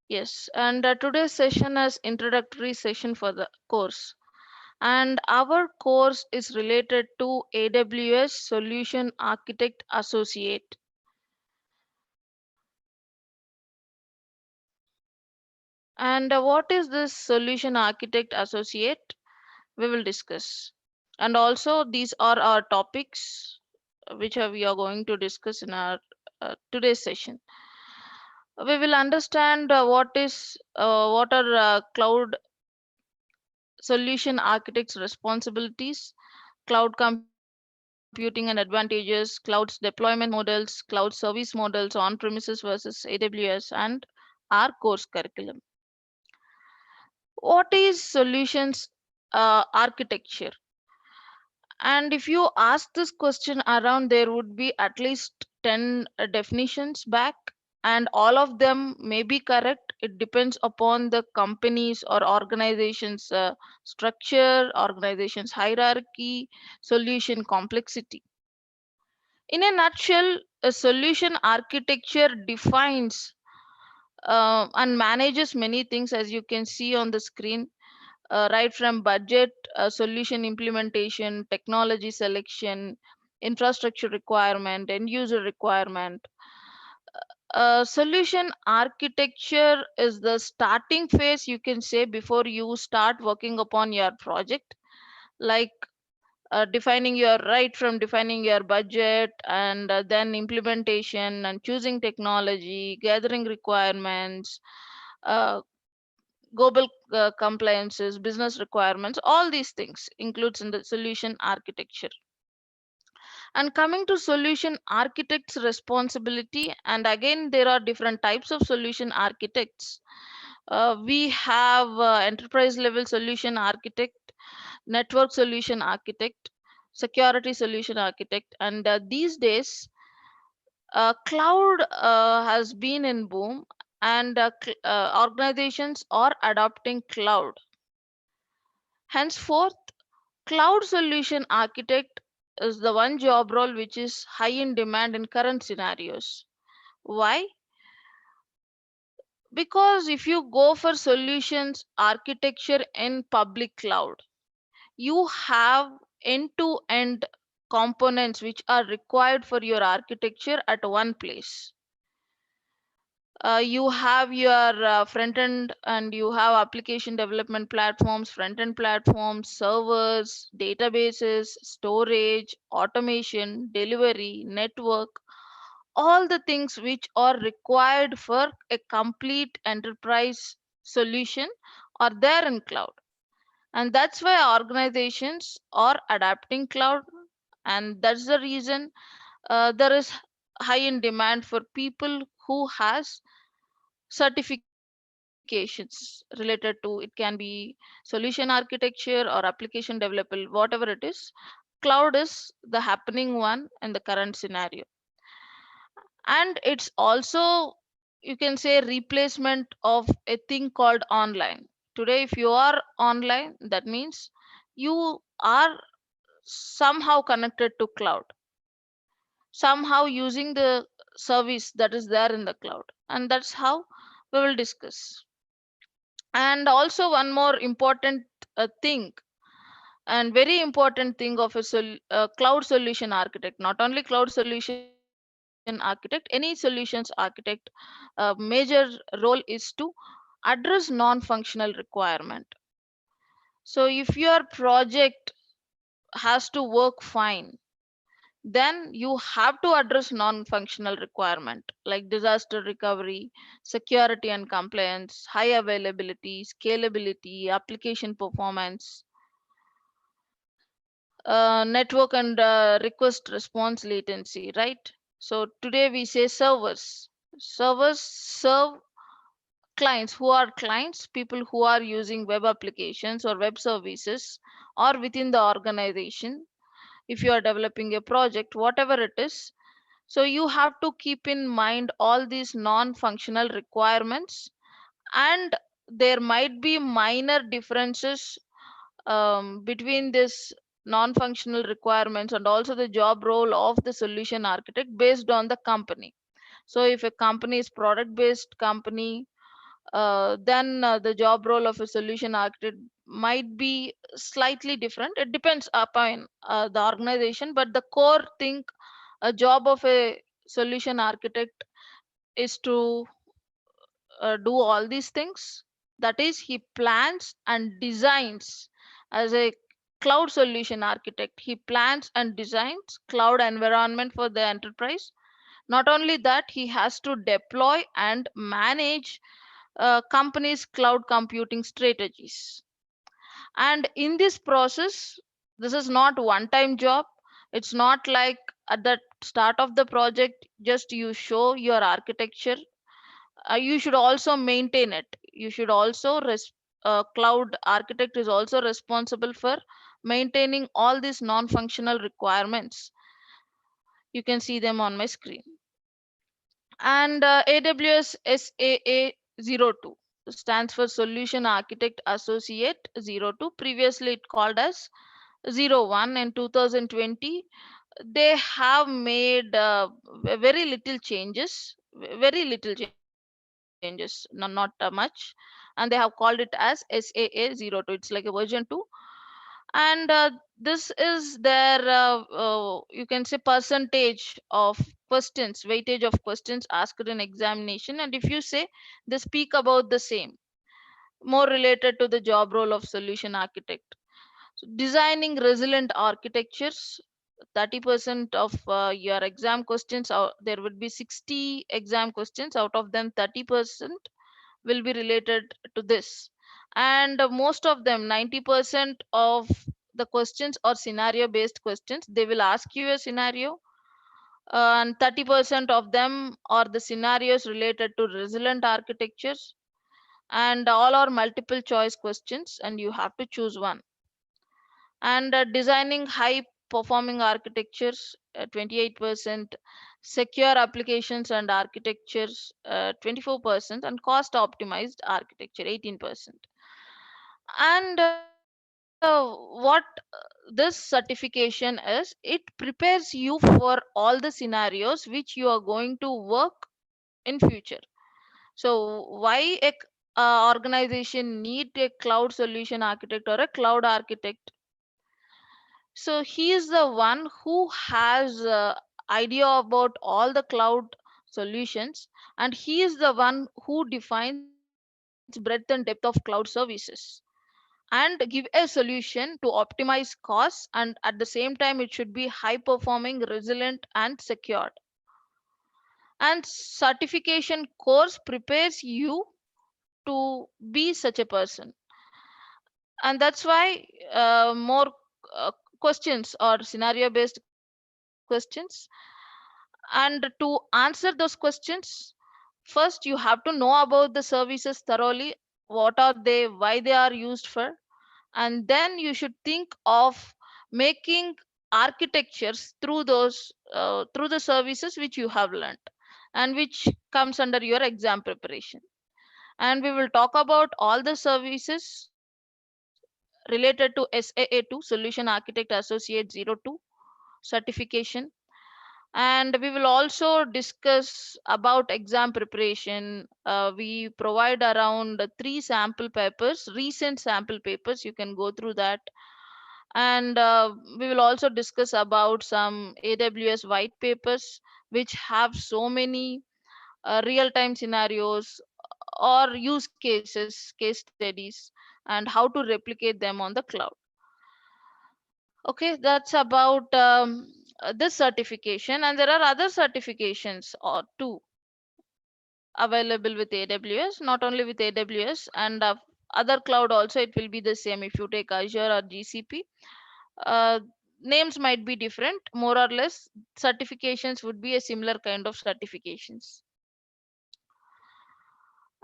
Yes, and today's session is introductory session for the course. And our course is related to AWS Solution Architect Associate. And what is this Solution Architect Associate? We will discuss. And also, these are our topics which we are going to discuss in our today's session. We will understand what are cloud solution architects' responsibilities, cloud computing and advantages, cloud's deployment models, cloud service models on premises versus AWS, and our course curriculum. What is solutions architecture? And if you ask this question around, there would be at least 10 definitions back, and all of them may be correct. It depends upon the company's or organization's structure, organization's hierarchy, solution complexity. In a nutshell, a solution architecture defines and manages many things, as you can see on the screen, right from budget, solution implementation, technology selection, infrastructure requirement, end user requirement. Solution architecture is the starting phase, you can say, before you start working upon your project, like defining your budget, and then implementation and choosing technology, gathering requirements, uh, global compliances, business requirements, all these things includes in the solution architecture. And coming to solution architects responsibility, and again there are different types of solution architects. We have enterprise level solution architect, network solution architect, security solution architect, and these days cloud has been in boom, and organizations are adopting cloud. Henceforth, cloud solution architect is the one job role which is high in demand in current scenarios. Why? Because if you go for solutions architecture in public cloud, you have end to end components which are required for your architecture at one place. You have your front end, and you have application development platforms, front end platforms, servers, databases, storage, automation, delivery, network, all the things which are required for a complete enterprise solution are there in cloud. And that's why organizations are adapting cloud, and that's the reason there is high in demand for people who has certifications related to, it can be solution architecture or application developer, whatever it is. Cloud is the happening one in the current scenario. And it's also, you can say, replacement of a thing called online. Today if you are online, that means you are somehow connected to cloud, somehow using the service that is there in the cloud, and that's how we will discuss. And also one more important thing, and very important thing of a cloud solution architect, not only cloud solution architect, any solutions architect, major role is to address non-functional requirement. So if your project has to work fine, then you have to address non-functional requirement like disaster recovery, security and compliance, high availability, scalability, application performance, network and request response latency, right? So today we say servers. Servers serve clients. Who are clients? People who are using web applications or web services, or within the organization. If you are developing a project, whatever it is, so you have to keep in mind all these non-functional requirements, and there might be minor differences between this non-functional requirements and also the job role of the solution architect based on the company. So if a company is product based company, then the job role of a solution architect might be slightly different. It depends upon the organization, but the core thing, a job of a solution architect is to do all these things. That is, he plans and designs as a cloud solution architect. He plans and designs cloud environment for the enterprise. Not only that, he has to deploy and manage companies' cloud computing strategies. And in this process, this is not one time job. It's not like at the start of the project, just you show your architecture. You should also maintain it. You should also cloud architect is also responsible for maintaining all these non-functional requirements. You can see them on my screen. And AWS SAA02 stands for Solution Architect Associate 02. Previously it called as 01 in 2020. They have made very little changes, very little changes, not much, and they have called it as SAA02. It's like a version 2. And this is their you can say percentage of questions, weightage of questions asked in examination. And if you say, they speak about the same, more related to the job role of solution architect. So designing resilient architectures, 30% of your exam questions, there would be 60 exam questions. Out of them, 30% will be related to this. And most of them, 90% of the questions are scenario based questions. They will ask you a scenario, and 30% of them are the scenarios related to resilient architectures, and all are multiple choice questions, and you have to choose one. And designing high performing architectures, 28%, secure applications and architectures, 24%, and cost optimized architecture, 18%. And what this certification is, it prepares you for all the scenarios which you are going to work in future. So why a organization need a cloud solution architect or a cloud architect? So he is the one who has idea about all the cloud solutions, and he is the one who defines breadth and depth of cloud services and give a solution to optimize costs, and at the same time it should be high performing, resilient, and secured. And certification course prepares you to be such a person. And that's why more uh, questions or scenario based questions. And to answer those questions, first you have to know about the services thoroughly. What are they, why they are used for? And then you should think of making architectures through those through the services which you have learned and which comes under your exam preparation. And we will talk about all the services related to SAA2, Solution Architect Associate 02 certification. And we will also discuss about exam preparation. We provide around 3 sample papers, recent sample papers. You can go through that. And we will also discuss about some AWS white papers which have so many real time scenarios or use cases, case studies, and how to replicate them on the cloud. Okay, that's about this certification. And there are other certifications or two available with AWS, not only with AWS, and other cloud also it will be the same. If you take Azure or GCP, uh, names might be different, more or less. Certifications would be a similar kind of certifications.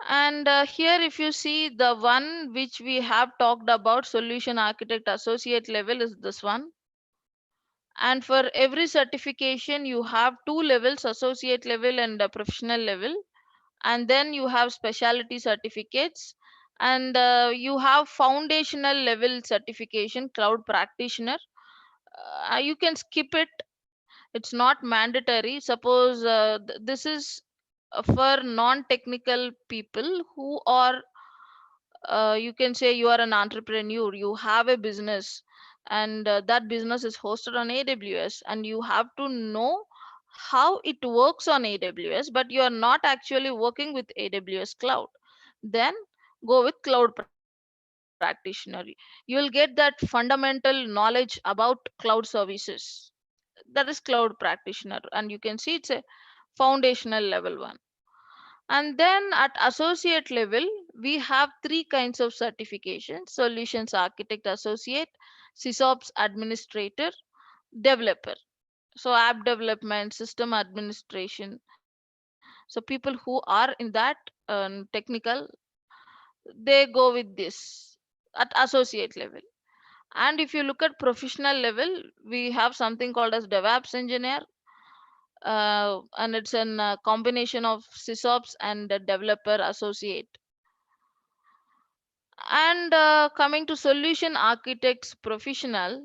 And here, if you see the one which we have talked about, solution architect associate level, is this one. And for every certification, you have two levels, associate level and professional level. And then you have specialty certificates. And you have foundational level certification, cloud practitioner. You can skip it, it's not mandatory. Suppose this is for non-technical people who are, you can say you are an entrepreneur, you have a business, and that business is hosted on AWS, and you have to know how it works on AWS, but you are not actually working with AWS cloud. Then go with cloud practitioner. You will get that fundamental knowledge about cloud services. That is cloud practitioner, and you can see it's a foundational level one. And then at associate level, we have three kinds of certification: solutions architect associate, sysops administrator, developer. So app development, system administration. So people who are in that technical, they go with this at associate level. And if you look at professional level, we have something called as DevOps engineer, and it's a combination of sysops and a developer associate. And coming to solution architects professional,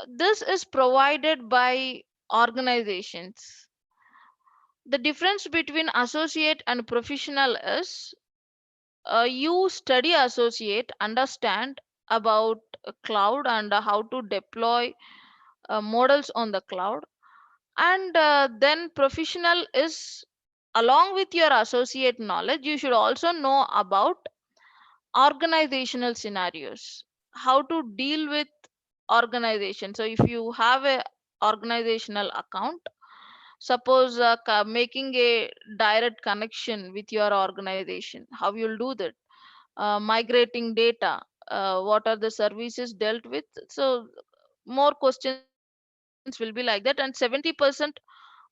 this is provided by organizations. The difference between associate and professional is, you study associate, understand about cloud and how to deploy models on the cloud, and then professional is, along with your associate knowledge, you should also know about organizational scenarios, how to deal with organization. So if you have a organizational account, suppose making a direct connection with your organization, how you'll do that, migrating data, what are the services dealt with. So more questions will be like that, and 70%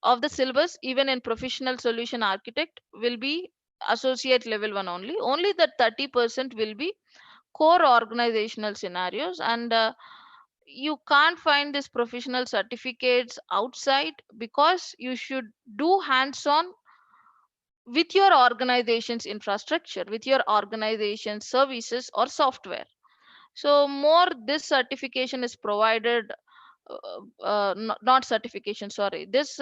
of the syllabus, even in professional solution architect, will be associate level one only. Only that 30% will be core organizational scenarios, and you can't find these professional certificates outside, because you should do hands on with your organization's infrastructure, with your organization's services or software. So more this certification is provided, not certification, sorry, this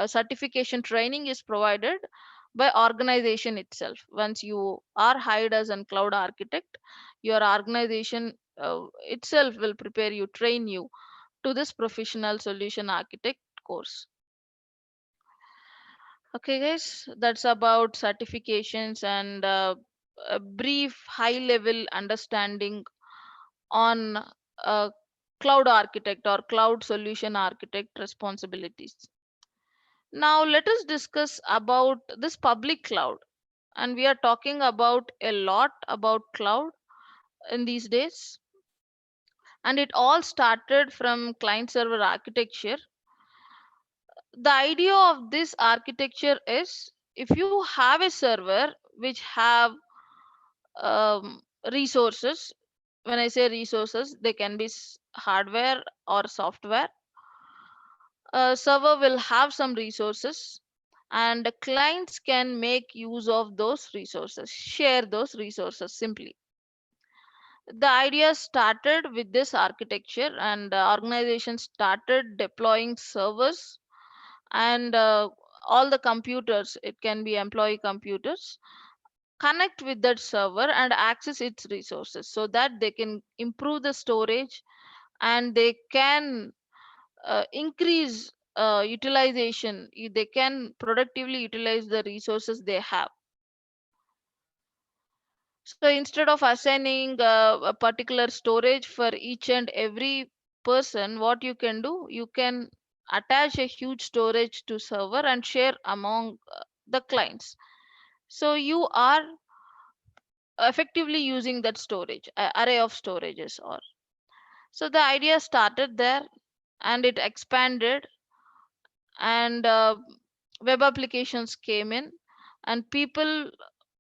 certification training is provided by organization itself. Once you are hired as a cloud architect, your organization itself will prepare you, train you to this professional solution architect course. Okay, guys, that's about certifications and a brief high level understanding on cloud architect or cloud solution architect responsibilities. Now, let us discuss about this public cloud. And we are talking about a lot about cloud in these days. And it all started from client server architecture. The idea of this architecture is, if you have a server which have resources, when I say resources, they can be hardware or software. A server will have some resources, and the clients can make use of those resources, share those resources simply. The idea started with this architecture, and organizations started deploying servers, and all the computers, it can be employee computers, connect with that server and access its resources, so that they can improve the storage, and they can increase utilization. They can productively utilize the resources they have. So instead of assigning a particular storage for each and every person, what you can do, you can attach a huge storage to server and share among the clients. So you are effectively using that storage, array of storages. Or so the idea started there, and it expanded, and web applications came in, and people,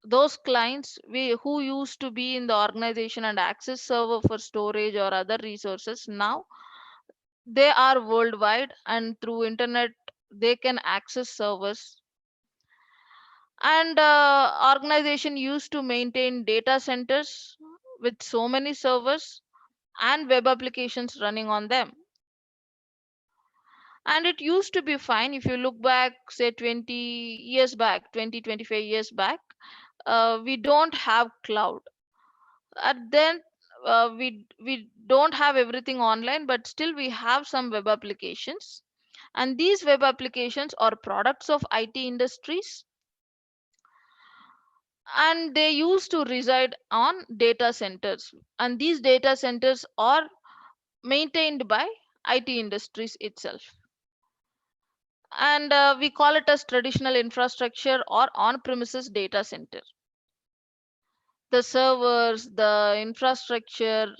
those clients who used to be in the organization and access server for storage or other resources, now they are worldwide, and through internet they can access servers. And organization used to maintain data centers with so many servers and web applications running on them. And it used to be fine. If you look back, say 20 years back, 20, 25 years back, we don't have cloud. And then we don't have everything online, but still we have some web applications. And these web applications are products of IT industries, and they used to reside on data centers. And these data centers are maintained by IT industries itself. And we call it as traditional infrastructure or on-premises data center. The servers, the infrastructure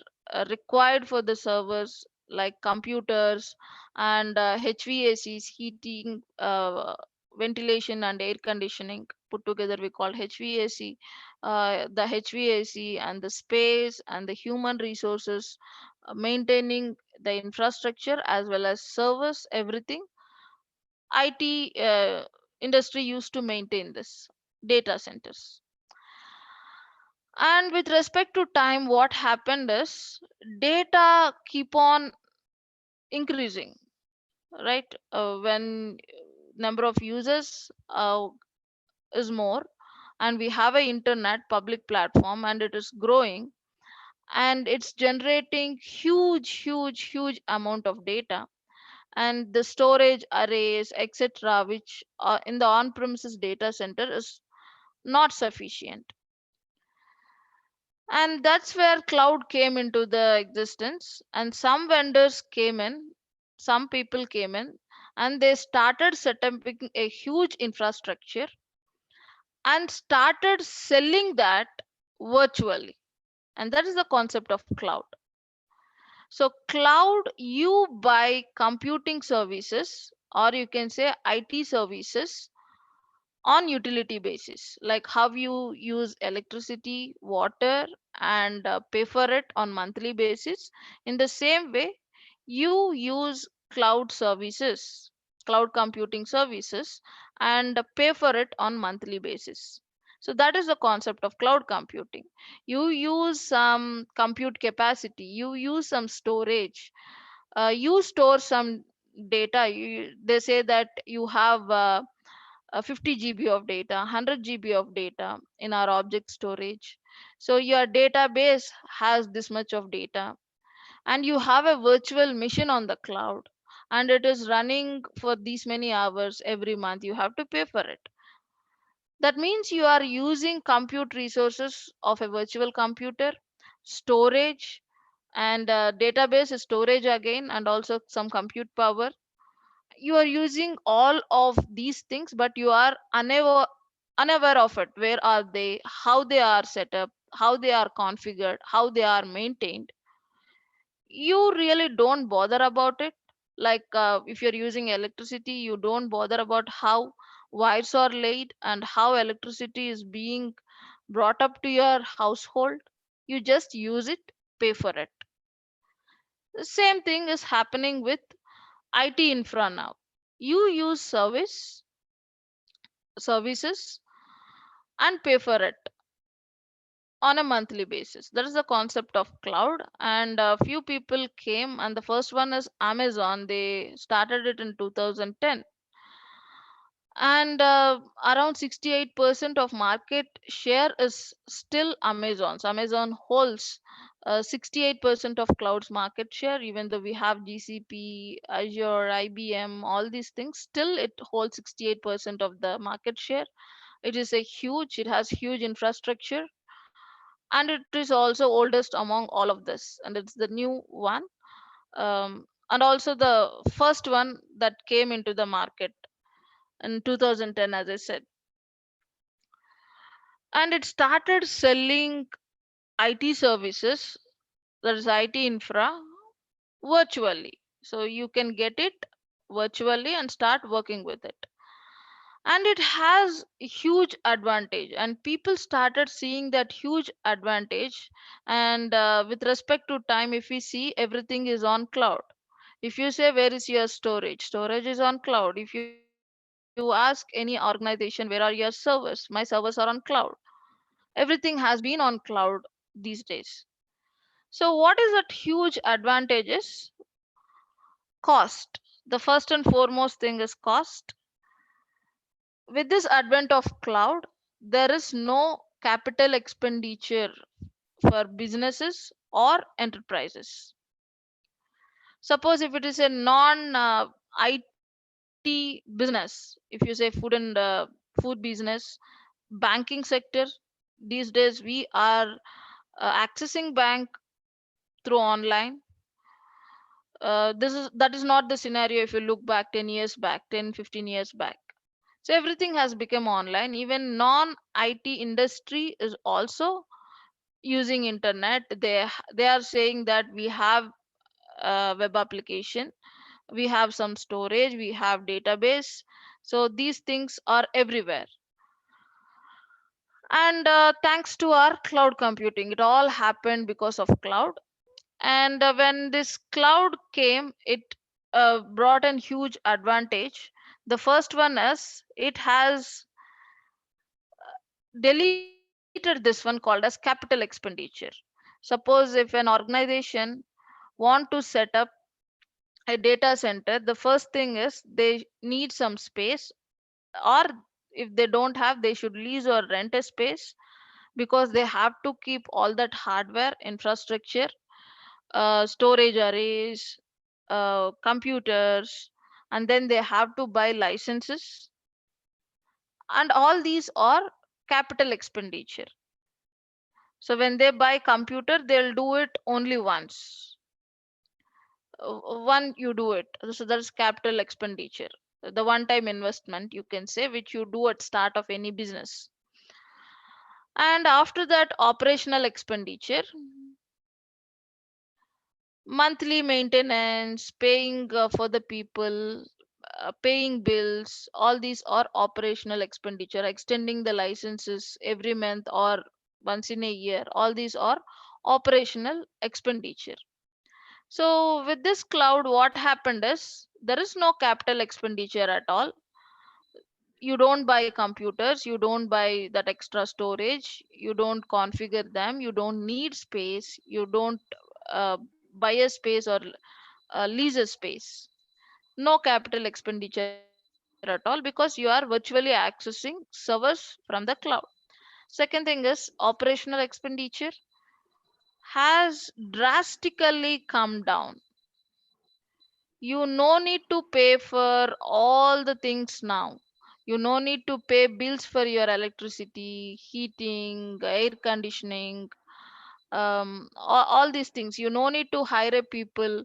required for the servers, like computers and HVACs, heating, ventilation, and air conditioning, put together we call HVAC. The HVAC and the space and the human resources, maintaining the infrastructure as well as servers, everything. IT industry used to maintain this data centers. And with respect to time, what happened is data keep on increasing, right? When number of users is more, and we have a internet public platform, and it is growing, and it's generating huge amount of data, and the storage arrays, etc., which are in the on-premises data center is not sufficient. And that's where cloud came into the existence, and some vendors came in, some people came in, and they started setting a huge infrastructure and started selling that virtually. And that is the concept of cloud. So cloud, you buy computing services, or you can say IT services, on utility basis, like how you use electricity, water, and pay for it on monthly basis. In the same way, you use cloud services, cloud computing services, and pay for it on monthly basis. So that is the concept of cloud computing. You use some compute capacity, you use some storage, you store some data. They say that you have 50 GB of data, 100 GB of data in our object storage. So your database has this much of data, and you have a virtual machine on the cloud, and it is running for these many hours every month. You have to pay for it. That means you are using compute resources of a virtual computer, storage, and database storage again, and also some compute power. You are using all of these things, but you are unaware of it. Where are they, how they are set up, how they are configured, how they are maintained. You really don't bother about it. Like if you're using electricity, you don't bother about how wires are laid and how electricity is being brought up to your household. You just use it, pay for it. The same thing is happening with IT infra now. You use services and pay for it on a monthly basis. That is the concept of cloud. And a few people came, and the first one is Amazon. They started it in 2010, and around 68% of market share is still Amazon's. Amazon holds 68% of cloud's market share. Even though we have GCP, Azure, IBM, all these things, still it holds 68% of the market share. It has huge infrastructure, and it is also oldest among all of this, and it's the new one, and also the first one that came into the market in 2010, as I said. And it started selling IT services, that is IT infra, virtually. So you can get it virtually and start working with it. And it has a huge advantage, and people started seeing that huge advantage. And with respect to time, if we see, everything is on cloud. If you say where is your storage is on cloud. If you ask any organization where are your servers, my servers are on cloud. Everything has been on cloud these days. So what is that huge advantages? Cost. The first and foremost thing is cost. With this advent of cloud, there is no capital expenditure for businesses or enterprises. Suppose if it is a non IT business, if you say food and food business, banking sector, these days we are accessing bank through online. This is that is not the scenario if you look back 10 years back, 10, 15 years back. So everything has become online. Even non IT industry is also using internet. They are saying that we have a web application, we have some storage, we have database. So these things are everywhere. And thanks to our cloud computing, it all happened because of cloud. And when this cloud came, it brought a huge advantage. The first one is it has deleted this one called as capital expenditure. Suppose if an organization want to set up a data center, the first thing is they need some space, or if they don't have, they should lease or rent a space, because they have to keep all that hardware infrastructure, storage arrays, computers, and then they have to buy licenses, and all these are capital expenditure. So when they buy computer, they'll do it only once. One you do it. So that's capital expenditure. The one time investment you can say, which you do at start of any business. And after that, operational expenditure, monthly maintenance, paying for the people, paying bills, all these are operational expenditure. Extending the licenses every month or once in a year, all these are operational expenditure. So with this cloud, what happened is there is no capital expenditure at all. You don't buy computers, you don't buy that extra storage, you don't configure them, you don't need space, you don't buy a space or lease a space. No capital expenditure at all, because you are virtually accessing servers from the cloud. Second thing is operational expenditure has drastically come down. You no need to pay for all the things now. You no need to pay bills for your electricity, heating, air conditioning, all these things. You no need to hire a people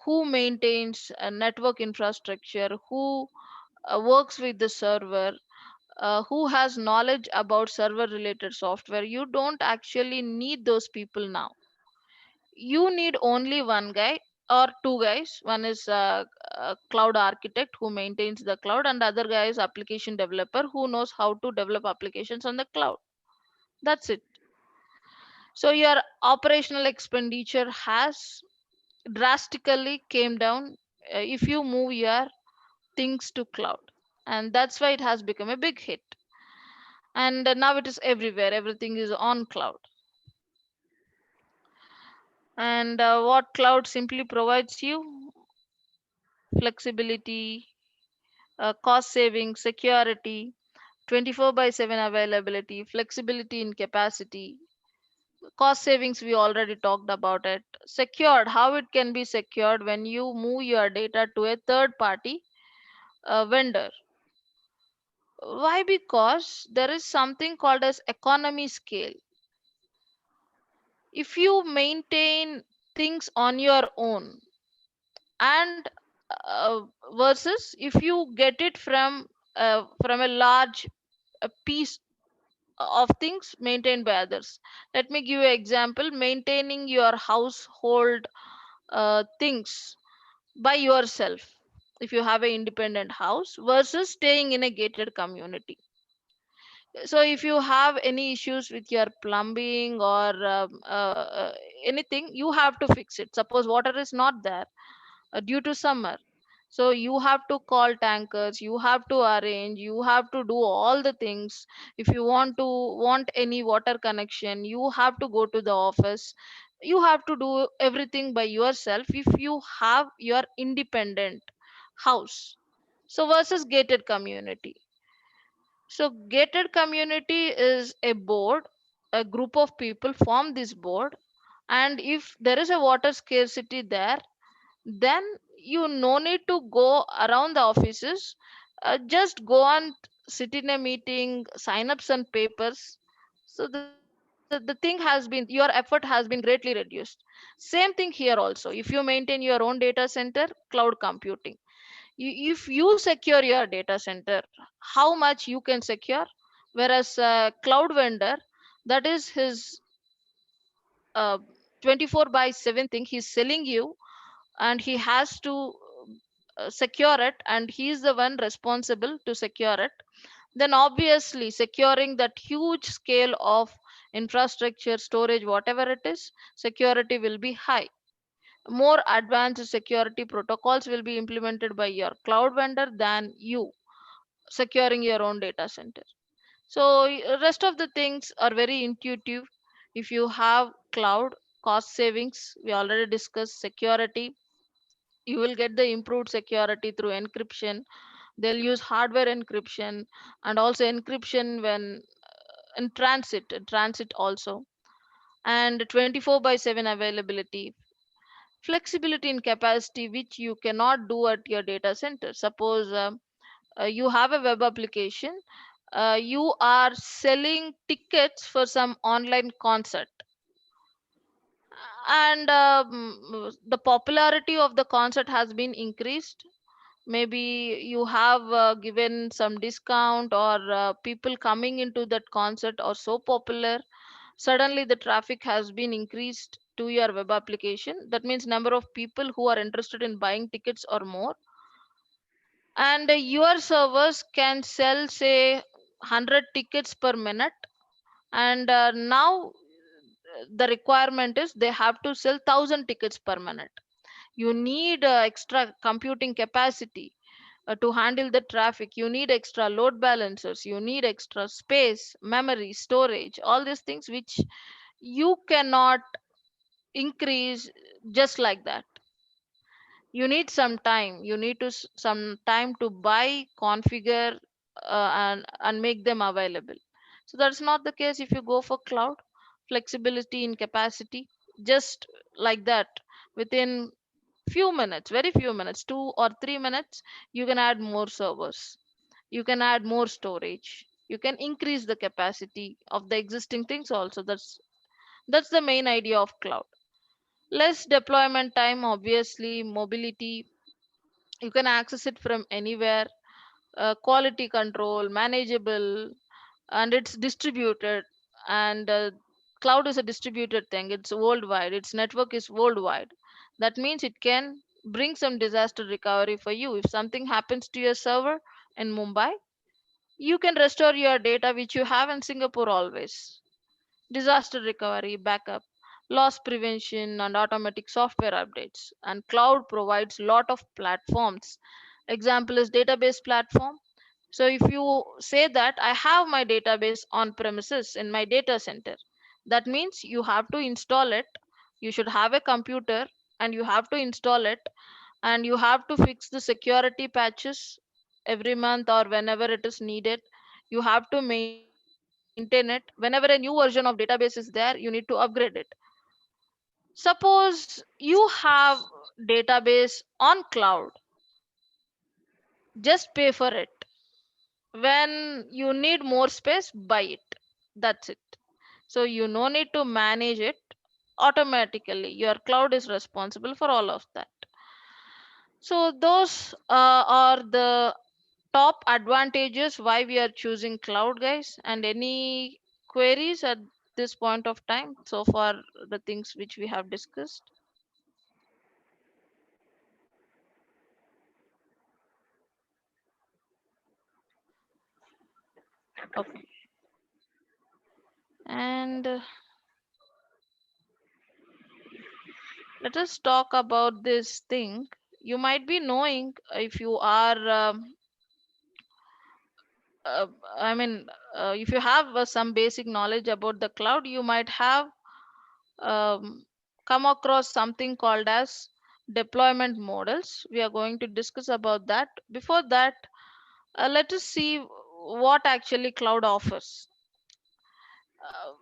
who maintains a network infrastructure, who works with the server, who has knowledge about server related software. You don't actually need those people now. You need only one guy or two guys. One is a cloud architect who maintains the cloud, and the other guy is application developer who knows how to develop applications on the cloud. That's it. So your operational expenditure has drastically came down if you move your things to cloud, and that's why it has become a big hit. And now it is everywhere, everything is on cloud. And what cloud simply provides you: flexibility, cost saving, security, 24 by 7 availability, flexibility in capacity. Cost savings, we already talked about it. Secured, how it can be secured when you move your data to a third party vendor. Why? Because there is something called as economy scale. If you maintain things on your own, and uh, versus if you get it from a large piece of things maintained by others. Let me give you an example: maintaining your household things by yourself, if you have an independent house, versus staying in a gated community. So if you have any issues with your plumbing or anything, you have to fix it. Suppose water is not there due to summer, so you have to call tankers, you have to arrange, you have to do all the things. If you want any water connection, you have to go to the office, you have to do everything by yourself if you have your independent. house. So versus gated community. So gated community is a board, a group of people form this board, and if there is a water scarcity there, then you no need to go around the offices. Just go and sit in a meeting, sign up some papers. So the thing has been, your effort has been greatly reduced. Same thing here also. If you maintain your own data center, cloud computing. If you secure your data center, how much you can secure, whereas a cloud vendor, that is his 24 by 7 thing he's selling you, and he has to secure it, and he is the one responsible to secure it. Then obviously securing that huge scale of infrastructure, storage, whatever it is, security will be high. More advanced security protocols will be implemented by your cloud vendor than you securing your own data center. So rest of the things are very intuitive. If you have cloud, cost savings, we already discussed security. You will get the improved security through encryption. They'll use hardware encryption, and also encryption when in transit also, and 24 by 7 availability, flexibility in capacity which you cannot do at your data center. Suppose you have a web application, you are selling tickets for some online concert, and the popularity of the concert has been increased. Maybe you have given some discount, or people coming into that concert are so popular, suddenly the traffic has been increased to your web application. That means number of people who are interested in buying tickets are more, and your servers can sell say 100 tickets per minute, and now the requirement is they have to sell 1000 tickets per minute. You need extra computing capacity to handle the traffic. You need extra load balancers, you need extra space, memory, storage, all these things which you cannot increase just like that. You need some time, you need to some time to buy, configure, and make them available. So that's not the case if you go for cloud. Flexibility in capacity, just like that, within few minutes, very few minutes, 2 or 3 minutes, you can add more servers, you can add more storage, you can increase the capacity of the existing things also. That's the main idea of cloud. Less deployment time, obviously. Mobility, you can access it from anywhere. Quality control, manageable, and it's distributed. And cloud is a distributed thing, it's worldwide, its network is worldwide. That means it can bring some disaster recovery for you. If something happens to your server in Mumbai, you can restore your data which you have in Singapore always. Disaster recovery, backup, loss prevention, and automatic software updates. And cloud provides lot of platforms. Example is database platform. So if you say that I have my database on premises in my data center, that means you have to install it. You should have a computer, and you have to install it, and you have to fix the security patches every month or whenever it is needed. You have to maintain it. Whenever a new version of database is there, you need to upgrade it. Suppose you have database on cloud, just pay for it. When you need more space, buy it. That's it. So you no need to manage it automatically. Your cloud is responsible for all of that. So those are the top advantages why we are choosing cloud, guys. And any queries at this point of time so far, the things which we have discussed? Okay. And let us talk about this thing. You might be knowing, if you are uh, I mean, if you have some basic knowledge about the cloud, you might have um, come across something called as deployment models. We are going to discuss about that. Before that, let us see what actually cloud offers.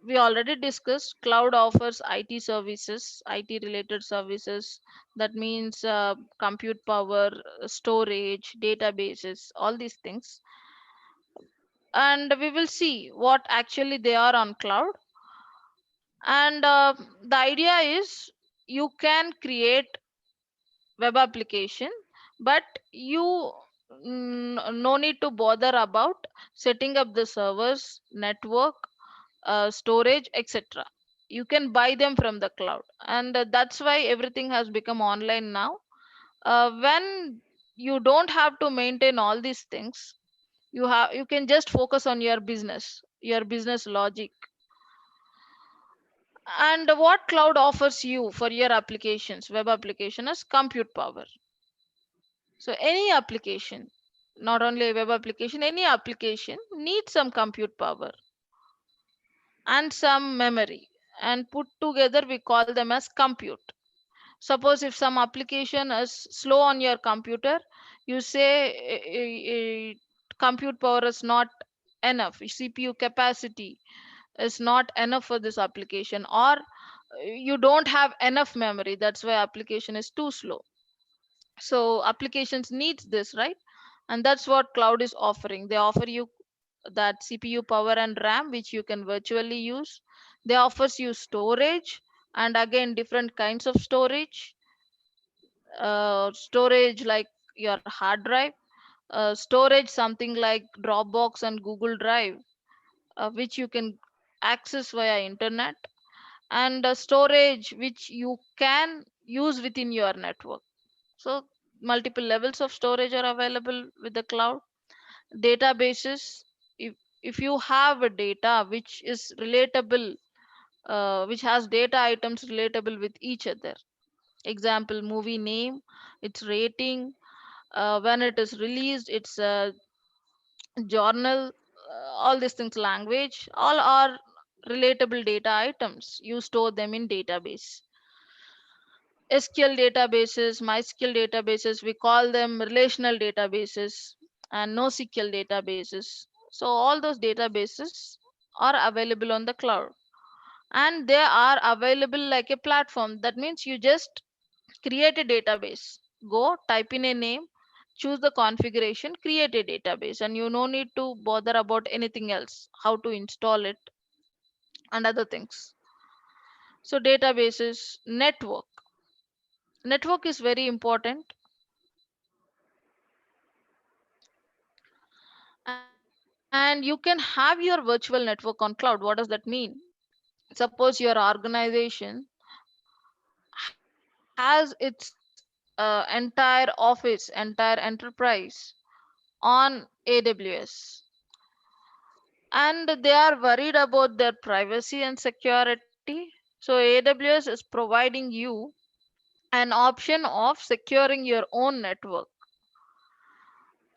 We already discussed cloud offers IT services, IT related services. That means compute power, storage, databases, all these things. And we will see what actually they are on cloud. And the idea is you can create web application, but you no need to bother about setting up the servers, network, storage, etc. You can buy them from the cloud, and that's why everything has become online now. When you don't have to maintain all these things, you can just focus on your business logic. And what cloud offers you for your applications, web application, is compute power. So any application, not only a web application, any application needs some compute power and some memory, and put together we call them as compute. Suppose if some application is slow on your computer, you say compute power is not enough, CPU capacity is not enough for this application, or you don't have enough memory, that's why application is too slow. So applications needs this, right? And that's what cloud is offering. They offer you that CPU power and RAM which you can virtually use. They offers you storage, and again different kinds of storage. Storage like your hard drive, storage something like Dropbox and Google Drive, which you can access via internet, and storage which you can use within your network. So multiple levels of storage are available with the cloud. Databases, if you have a data which is relatable, which has data items relatable with each other. Example, movie name, its rating, when it is released, its journal, all these things, language, all are relatable data items. You store them in database. SQL databases, MySQL databases, we call them relational databases, and NoSQL databases. So all those databases are available on the cloud, and they are available like a platform. That means you just create a database, go type in a name, choose the configuration, create a database, and you no need to bother about anything else, how to install it and other things. So databases, network is very important. And you can have your virtual network on cloud. What does that mean? Suppose your organization has its entire office, entire enterprise on AWS, and they are worried about their privacy and security. So AWS is providing you an option of securing your own network.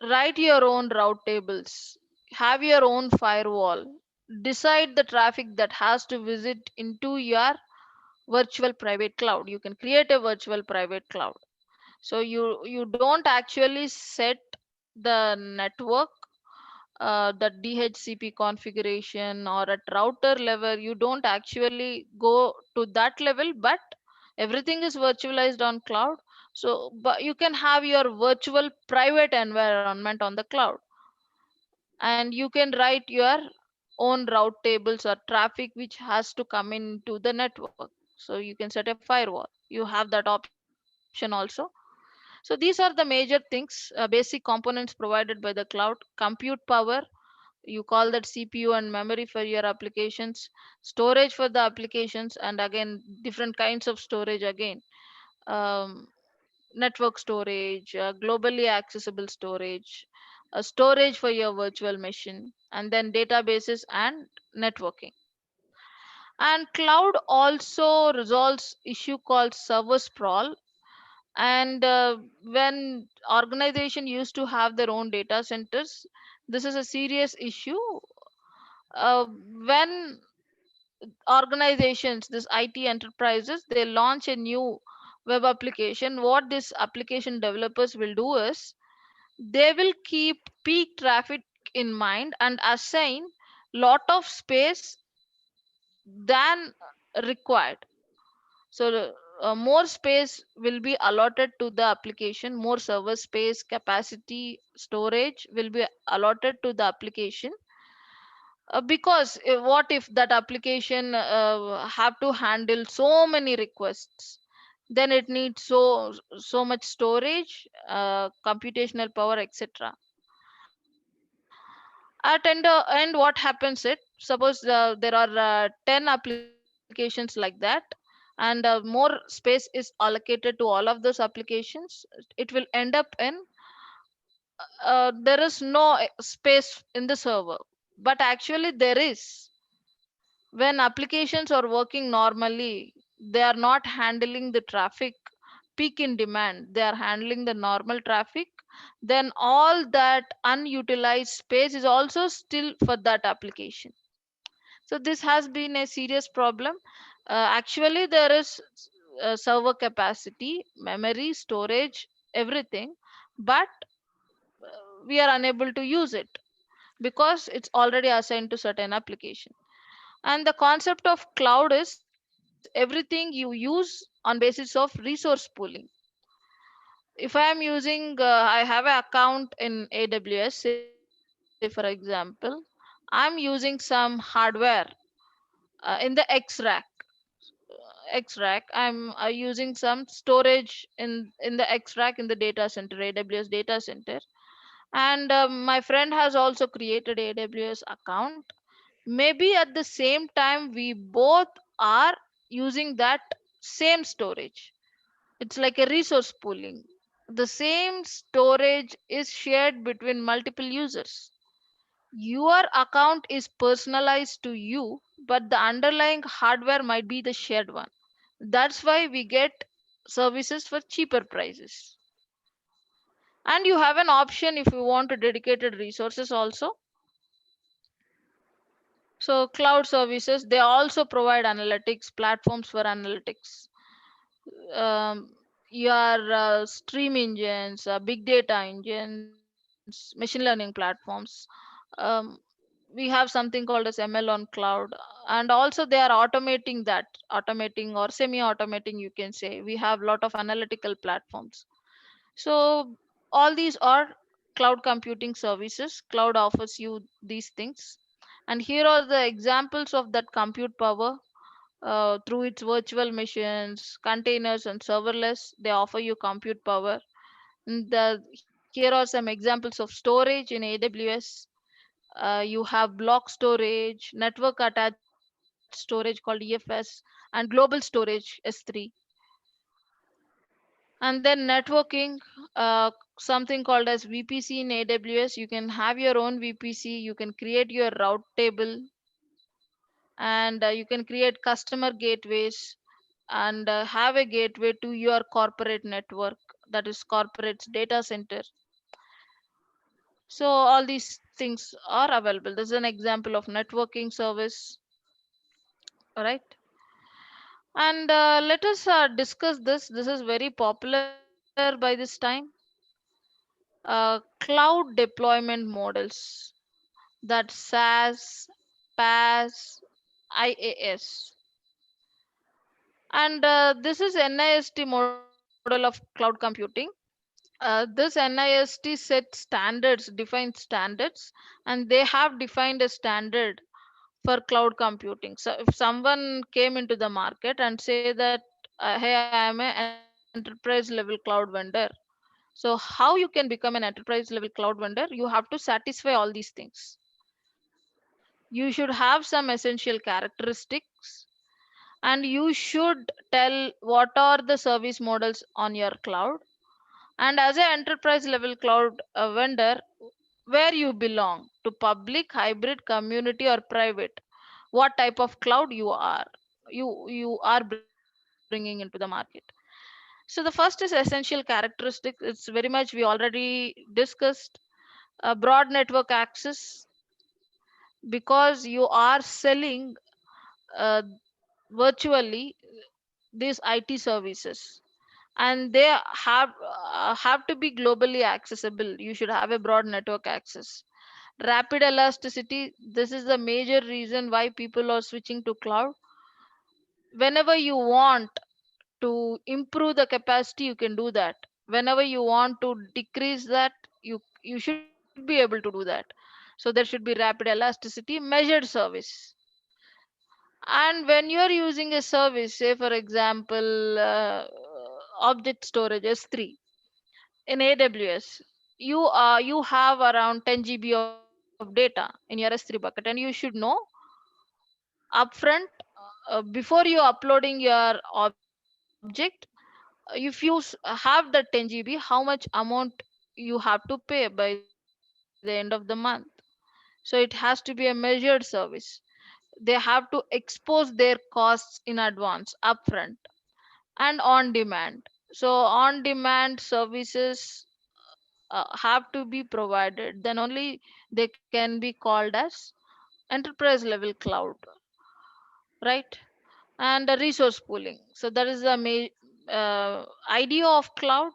Write your own route tables, have your own firewall, decide the traffic that has to visit into your virtual private cloud. You can create a virtual private cloud. So you don't actually set the network, the DHCP configuration, or at router level. You don't actually go to that level, but everything is virtualized on cloud. So but you can have your virtual private environment on the cloud, and you can write your own route tables or traffic which has to come into the network. So you can set a firewall, you have that option also. So these are the major things, basic components provided by the cloud. Compute power, you call that CPU and memory for your applications. Storage for the applications, and again different kinds of storage again. um, Network storage, globally accessible storage, storage for your virtual machine, and then databases and networking. And cloud also resolves issue called server sprawl. And when organization used to have their own data centers, this is a serious issue. When organizations, this IT enterprises, they launch a new web application, what this application developers will do is they will keep peak traffic in mind and assign lot of space than required. So more space will be allotted to the application, more server space, capacity, storage will be allotted to the application. Because what if that application have to handle so many requests, then it needs so much storage, computational power, etc. At end what happens it, suppose there are 10 applications like that, and more space is allocated to all of those applications, it will end up in there is no space in the server. But actually there is. When applications are working normally, they are not handling the traffic peak in demand, they are handling the normal traffic, then all that unutilized space is also still for that application. So this has been a serious problem. Actually there is server capacity, memory, storage, everything, but we are unable to use it because it's already assigned to certain application. And the concept of cloud is everything you use on basis of resource pooling. If I am using, I have an account in AWS, say for example, I'm using some hardware in the X rack. I'm using some storage in the X rack in the data center, AWS data center. And my friend has also created AWS account. Maybe at the same time we both are using that same storage. It's like a resource pooling. The same storage is shared between multiple users. Your account is personalized to you, but the underlying hardware might be the shared one. That's why we get services for cheaper prices. And you have an option if you want to dedicated resources also. So cloud services, they also provide analytics, platforms for analytics, um, your stream engines, big data engines, machine learning platforms. Um, we have something called as ML on cloud, and also they are automating that, automating or semi-automating, you can say. We have lot of analytical platforms. So all these are cloud computing services. Cloud offers you these things, and here are the examples of that compute power. Through its virtual machines, containers, and serverless, they offer you compute power. Here are some examples of storage in AWS. You have block storage, network attached storage called EFS, and global storage S3. And then networking, something called as VPC in AWS. You can have your own VPC, you can create your route table, and you can create customer gateways and have a gateway to your corporate network, that is corporate data center. So all these things are available. This is an example of networking service, right? And let us discuss this. This is very popular by this time. Cloud deployment models, that SaaS, PaaS, IaaS. And this is NIST model of cloud computing. This NIST sets standards, defines standards, and they have defined a standard for cloud computing. So if someone came into the market and say that, hey, I am an enterprise level cloud vendor. So how you can become an enterprise level cloud vendor? You have to satisfy all these things. You should have some essential characteristics, and you should tell what are the service models on your cloud. And as an enterprise level cloud vendor, where you belong to, public, hybrid, community, or private, what type of cloud you are bringing into the market. So the first is essential characteristics. It's very much we already discussed. Broad network access, because you are selling uh, virtually these IT services. and they have to be globally accessible. You should have a broad network access. Rapid elasticity, this is the major reason why people are switching to cloud. Whenever you want to improve the capacity, you can do that. Whenever you want to decrease that, you should be able to do that. So there should be rapid elasticity, measured service. And when you are using a service, say for example, object storage S3 in AWS, you have around 10 GB of data in your S3 bucket, and you should know upfront, before you uploading your object, if you have the 10 GB, how much amount you have to pay by the end of the month. So it has to be a measured service. They have to expose their costs in advance, upfront, and on demand. So on demand services have to be provided, then only they can be called as enterprise level cloud, right? And the resource pooling, so that is the idea of cloud.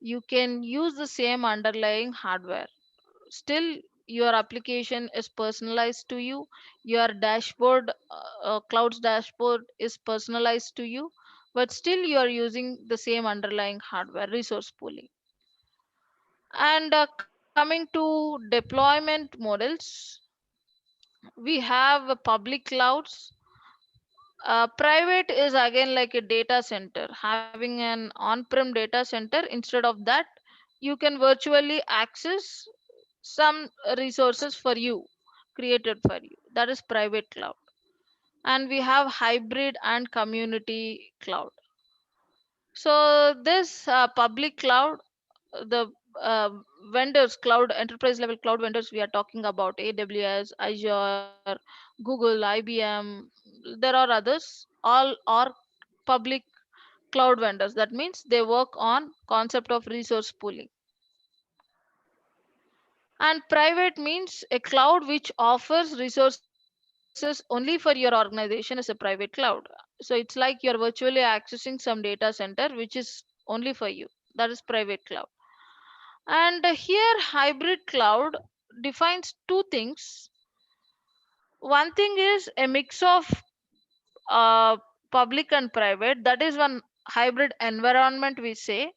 You can use the same underlying hardware, still your application is personalized to you. Your dashboard, cloud's dashboard is personalized to you, but still you are using the same underlying hardware. Resource pooling. And coming to deployment models, we have public clouds. Private is again like a data center, having an on-prem data center. Instead of that, you can virtually access some resources for you, created for you. That is private cloud. And we have hybrid and community cloud. So this public cloud, the uh, vendors, cloud enterprise level cloud vendors, we are talking about AWS, Azure, Google, IBM. There are others. All are public cloud vendors. That means they work on concept of resource pooling. And private means a cloud which offers resources only for your organization is a private cloud. So it's like you're virtually accessing some data center which is only for you. That is private cloud. And here hybrid cloud defines two things. One thing is a mix of public and private. That is one hybrid environment we say.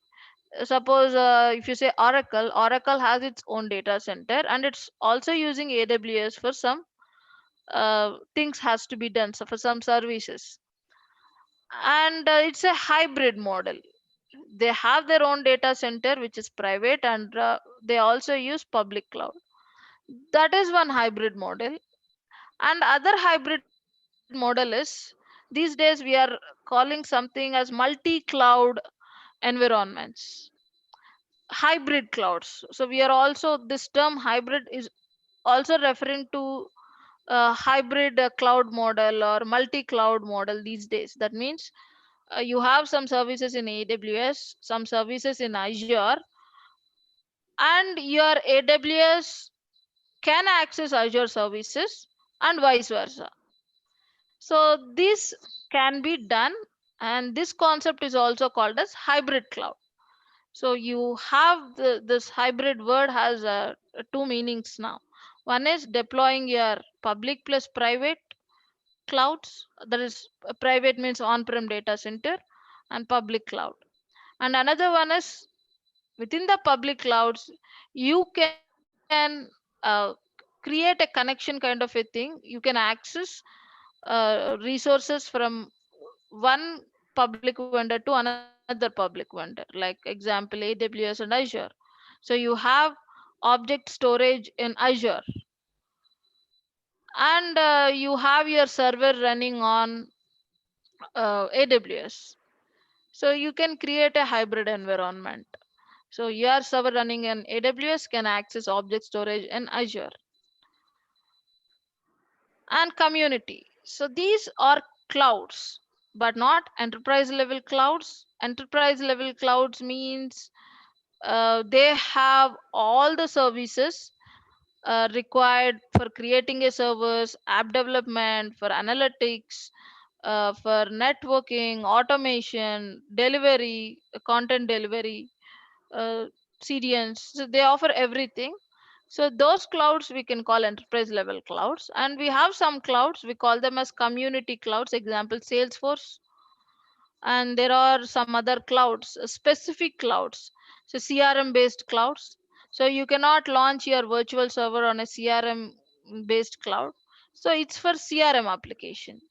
Suppose if you say Oracle has its own data center and it's also using AWS for some things has to be done, so for some services. And it's a hybrid model. They have their own data center which is private, and they also use public cloud. That is one hybrid model. And other hybrid model is, these days we are calling something as multi-cloud environments, hybrid clouds. So we are also, this term hybrid is also referring to hybrid cloud model or multi-cloud model these days. That means you have some services in AWS, some services in Azure, and your AWS can access Azure services and vice versa. So this can be done, and this concept is also called as hybrid cloud. So you have this hybrid word has two meanings now. One is deploying your public plus private clouds. That is, private means on-prem data center, and public cloud. And another one is within the public clouds, you can create a connection kind of a thing. You can access resources from one public vendor to another public vendor, like example AWS and Azure. So you have object storage in Azure, and you have your server running on AWS. So you can create a hybrid environment. So your server running in AWS can access object storage in Azure. And community. So these are clouds, but not enterprise level clouds. Enterprise level clouds means they have all the services required for creating a servers, app development, for analytics, for networking, automation, delivery, content delivery, uh, CDNs. So they offer everything. So those clouds we can call enterprise level clouds, and we have some clouds we call them as community clouds. Example, Salesforce, and there are some other clouds, specific clouds. So CRM based clouds. So you cannot launch your virtual server on a CRM based cloud. So it's for CRM application.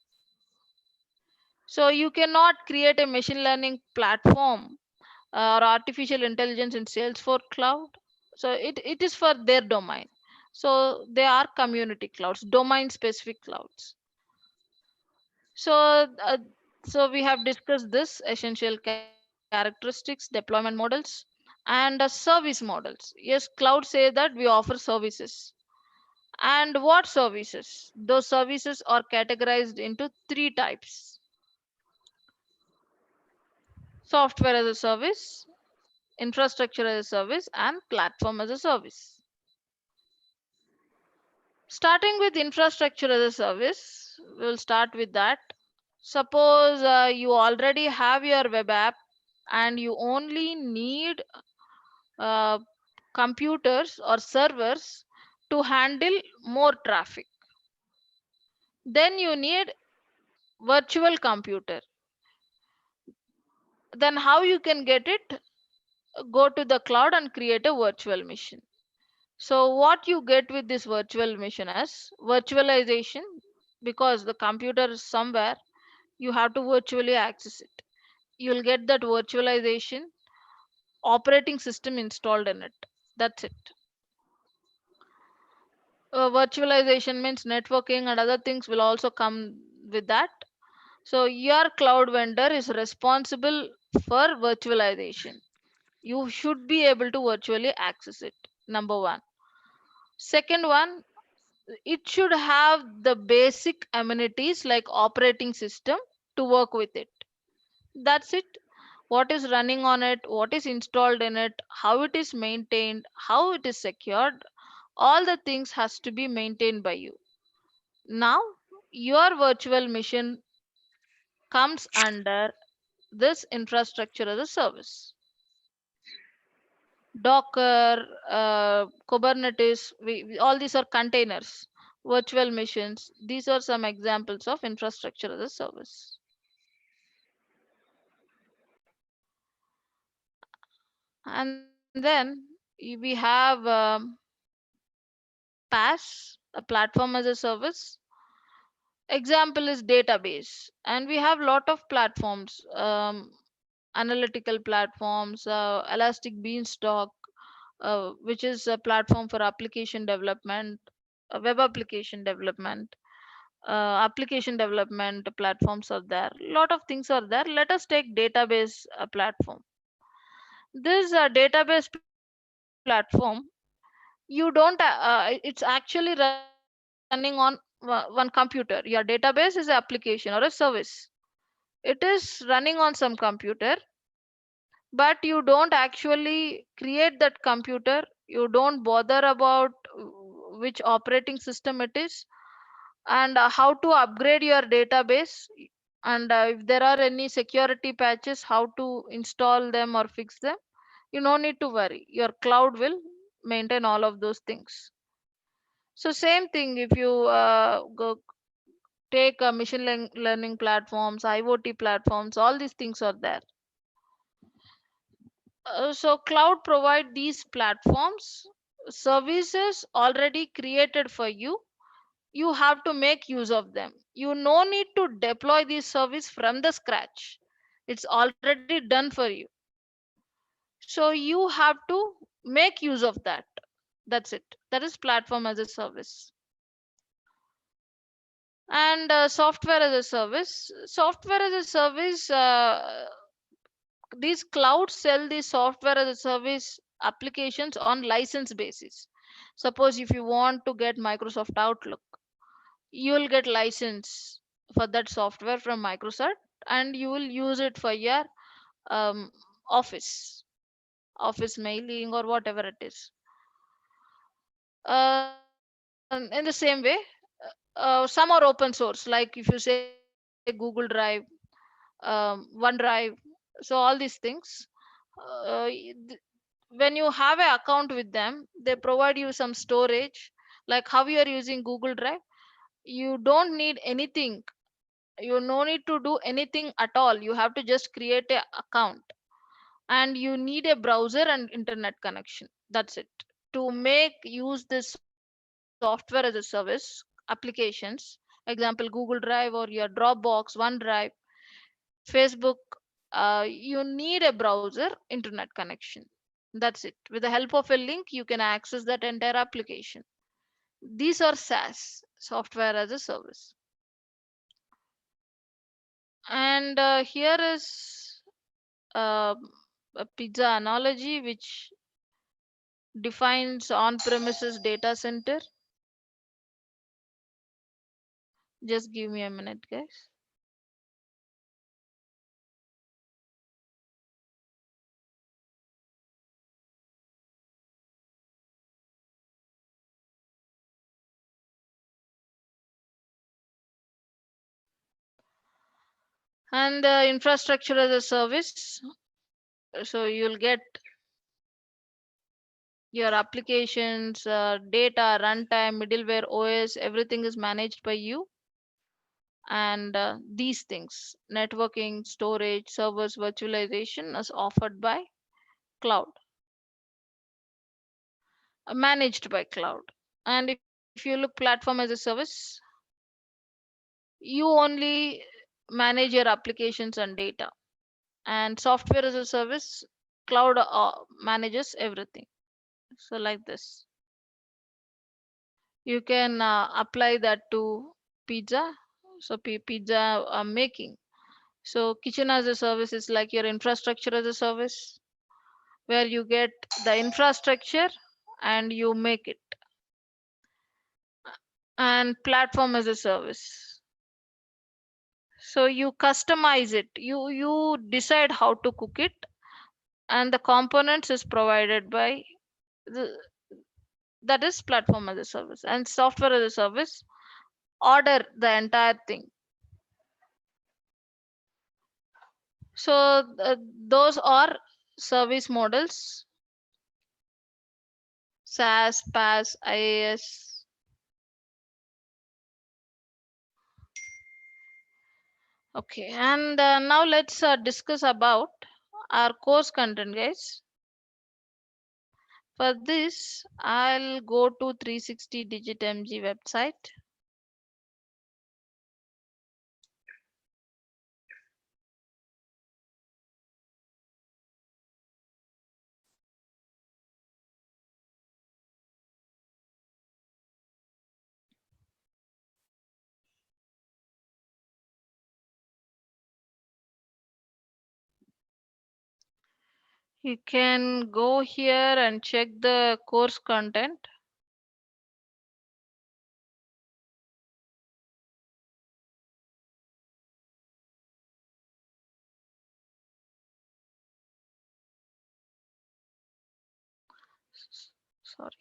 So you cannot create a machine learning platform or artificial intelligence in Salesforce cloud. So it is for their domain. So they are community clouds, domain specific clouds. So so we have discussed this essential characteristics, deployment models, and service models. Yes, cloud say that we offer services. And what services? Those services are categorized into three types: software as a service, infrastructure as a service, and platform as a service. Starting with infrastructure as a service, we'll start with that. Suppose you already have your web app and you only need uh, computers or servers to handle more traffic. Then you need virtual computer. Then how you can get it? Go to the cloud and create a virtual machine. So what you get with this virtual machine is virtualization, because the computer is somewhere, you have to virtually access it. You'll get that virtualization, operating system installed in it. That's it. Virtualization means networking and other things will also come with that. So your cloud vendor is responsible for virtualization. You should be able to virtually access it. Number one. Second one, it should have the basic amenities like operating system to work with it. That's it. What is running on it, what is installed in it, how it is maintained, how it is secured, all the things has to be maintained by you. Now your virtual machine comes under this infrastructure as a service. Docker, Kubernetes, all these are containers, virtual machines. These are some examples of infrastructure as a service. And then we have PaaS, a platform as a service. Example is database, and we have lot of platforms, analytical platforms, Elastic Beanstalk, which is a platform for application development, web application development, application development platforms are there. Lot of things are there. Let us take database platform. This database platform, you don't it's actually running on one computer. Your database is an application or a service. It is running on some computer, but you don't actually create that computer. You don't bother about which operating system it is, and how to upgrade your database, and if there are any security patches, how to install them or fix them. You no need to worry, your cloud will maintain all of those things. So same thing, if you go take machine learning platforms, IoT platforms, all these things are there. So cloud provide these platforms, services already created for you. You have to make use of them. You no need to deploy this service from the scratch. It's already done for you. So you have to make use of that. That's it. That is platform as a service. And software as a service. Software as a service, these clouds sell the software as a service applications on license basis. Suppose if you want to get Microsoft Outlook, you will get license for that software from Microsoft, and you will use it for your um, office office mailing or whatever it is. In the same way, some are open source, like if you say Google Drive, Google Drive, OneDrive. So all these things. When you have an account with them, they provide you some storage. Like how you are using Google Drive, you don't need anything. You no need to do anything at all. You have to just create a account, and you need a browser and internet connection. That's it. To make use this software as a service applications, example Google Drive or your Dropbox, OneDrive, Facebook, you need a browser internet connection. That's it. With the help of a link, you can access that entire application. These are SaaS, software as a service. And here is uh, a pizza analogy which defines on-premises data center. Just give me a minute, guys. And infrastructure as a service. So you'll get your applications, data, runtime, middleware, OS, everything is managed by you. And these things, networking, storage, servers, virtualization, is offered by cloud, managed by cloud. And if you look platform as a service, you only manage your applications and data. And software as a service, cloud manages everything. So like this, you can apply that to pizza. So pizza making. So kitchen as a service is like your infrastructure as a service, where you get the infrastructure and you make it. And platform as a service, so you customize it, you decide how to cook it, and the components is provided by the, that is platform as a service. And software as a service, order the entire thing. So those are service models: SaaS, PaaS, IaaS. Okay, and now let's discuss about our course content, guys. For this, I'll go to 360 Digit MG website. You can go here and check the course content. Sorry.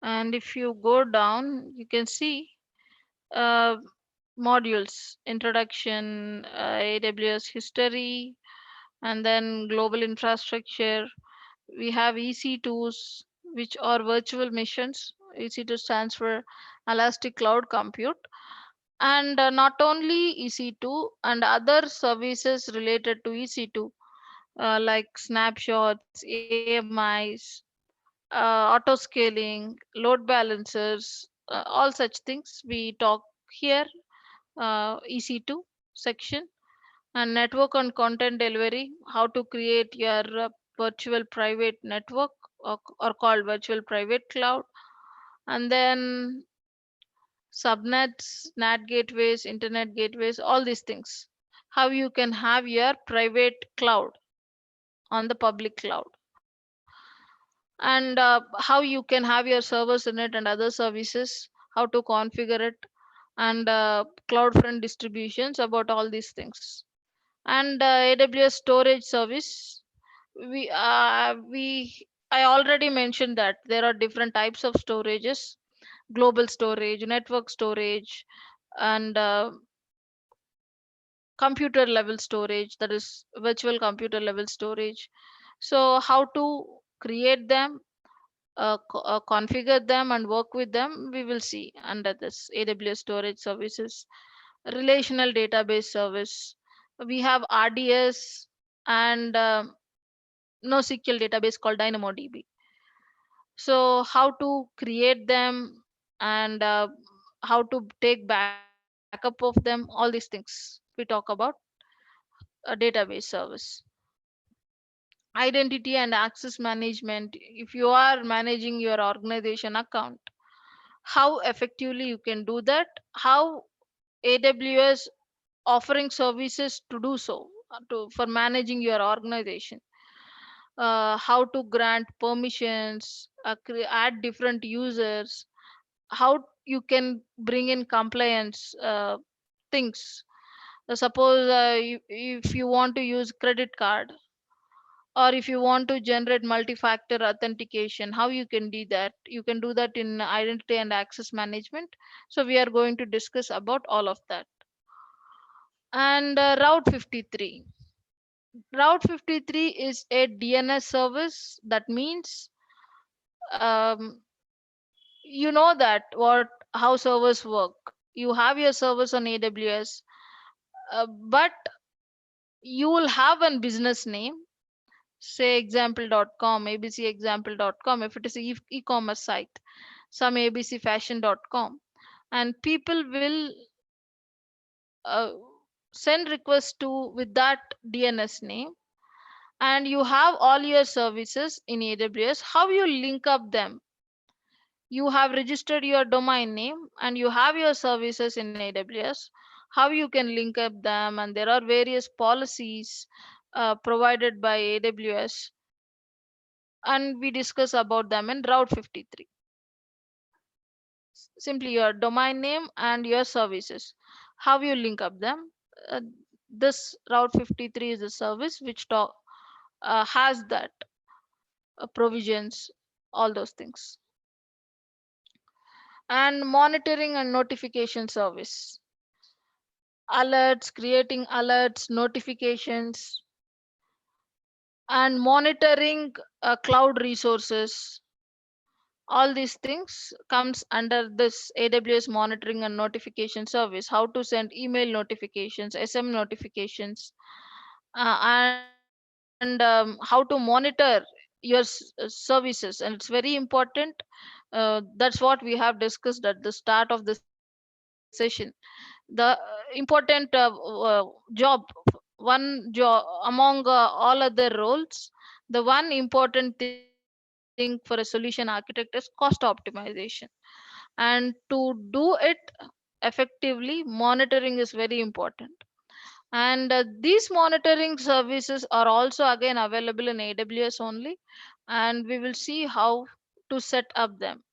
And if you go down, you can see uh, modules: introduction, AWS history, and then global infrastructure. We have EC2s, which are virtual machines. EC2 stands for Elastic Cloud Compute. And not only EC2 and other services related to EC2, like snapshots, AMIs, auto scaling, load balancers, all such things we talk here, EC2 section. And network and content delivery, how to create your virtual private network, or called virtual private cloud. And then subnets, NAT gateways, internet gateways, all these things. How you can have your private cloud on the public cloud, and how you can have your servers in it and other services, how to configure it, and CloudFront distributions, about all these things. And AWS storage service, we I already mentioned that there are different types of storages: global storage, network storage, and computer level storage, that is virtual computer level storage. So how to create them, configure them and work with them, we will see under this AWS storage services. Relational database service, we have RDS and NoSQL database called DynamoDB. So how to create them, and how to take backup of them, all these things we talk about. A database service. Identity and access management, if you are managing your organization account, how effectively you can do that, how AWS offering services to do so, for managing your organization, how to grant permissions, add different users, how you can bring in compliance things. Suppose if you want to use credit card, or if you want to generate multi-factor authentication, how you can do that, you can do that in identity and access management. So we are going to discuss about all of that. And route 53, route 53 is a DNS service. That means, um, you know that what how servers work. You have your servers on AWS, but you will have a business name, say example.com, abcexample.com, if it is e-commerce site, some abcfashion.com, and people will uh, send requests to with that DNS name, and you have all your services in AWS. How you link up them? You have registered your domain name and you have your services in AWS. How you can link up them? And there are various policies provided by AWS, and we discuss about them in route 53. Simply your domain name and your services, how you link up them. uh, this route 53 is a service which has that provisions, all those things. And monitoring and notification service, alerts, creating alerts, notifications, and monitoring cloud resources. All these things comes under this AWS monitoring and notification service. How to send email notifications, SM notifications, and how to monitor your services. And it's very important. That's what we have discussed at the start of the session. The important job, among all other roles, the one important thing for a solution architect is cost optimization. And to do it effectively, monitoring is very important. And these monitoring services are also again available in AWS only, and we will see how to set up them.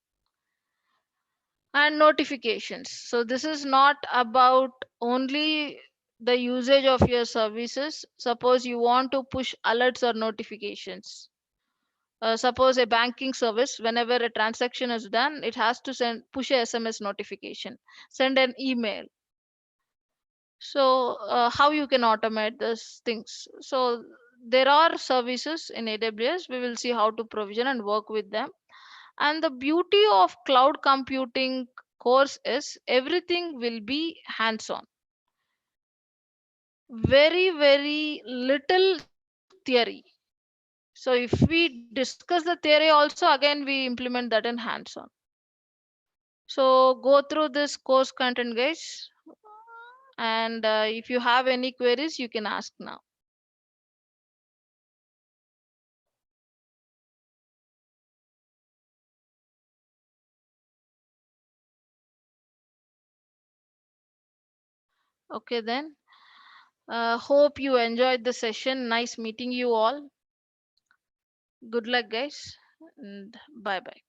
And notifications, so this is not about only the usage of your services. Suppose you want to push alerts or notifications. Suppose a banking service, whenever a transaction is done, it has to push a SMS notification, send an email. So how you can automate these things? So there are services in AWS. We will see how to provision and work with them. And the beauty of cloud computing course is everything will be hands on. Very little theory. So if we discuss the theory also, again we implement that in hands on. So go through this course content, guys. And if you have any queries, you can ask now. Okay, then. Hope you enjoyed the session. Nice meeting you all. Good luck, guys. And bye bye.